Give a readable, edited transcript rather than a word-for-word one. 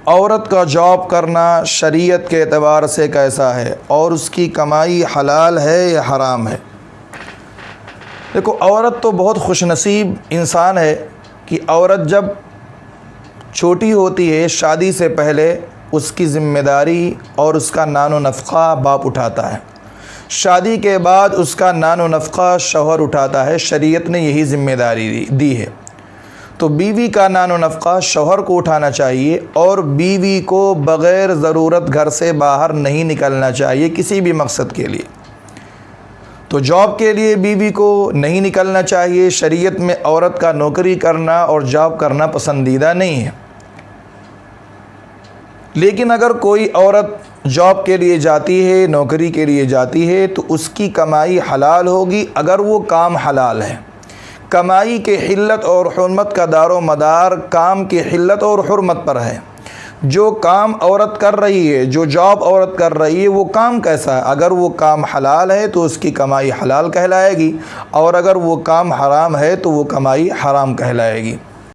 عورت کا جاب کرنا شریعت کے اعتبار سے کیسا ہے اور اس کی کمائی حلال ہے یا حرام ہے؟ دیکھو، عورت تو بہت خوش نصیب انسان ہے کہ عورت جب چھوٹی ہوتی ہے شادی سے پہلے اس کی ذمہ داری اور اس کا نان و نفقہ باپ اٹھاتا ہے، شادی کے بعد اس کا نان و نفقہ شوہر اٹھاتا ہے۔ شریعت نے یہی ذمہ داری دی ہے، تو بیوی کا نان و نفقہ شوہر کو اٹھانا چاہیے اور بیوی کو بغیر ضرورت گھر سے باہر نہیں نکلنا چاہیے کسی بھی مقصد کے لیے۔ تو جاب کے لیے بیوی کو نہیں نکلنا چاہیے۔ شریعت میں عورت کا نوکری کرنا اور جاب کرنا پسندیدہ نہیں ہے، لیکن اگر کوئی عورت جاب کے لیے جاتی ہے، نوکری کے لیے جاتی ہے، تو اس کی کمائی حلال ہوگی اگر وہ کام حلال ہے۔ کمائی کے حلت اور حرمت کا دار و مدار کام کی حلت اور حرمت پر ہے۔ جو کام عورت کر رہی ہے، جو جاب عورت کر رہی ہے، وہ کام کیسا ہے؟ اگر وہ کام حلال ہے تو اس کی کمائی حلال کہلائے گی، اور اگر وہ کام حرام ہے تو وہ کمائی حرام کہلائے گی۔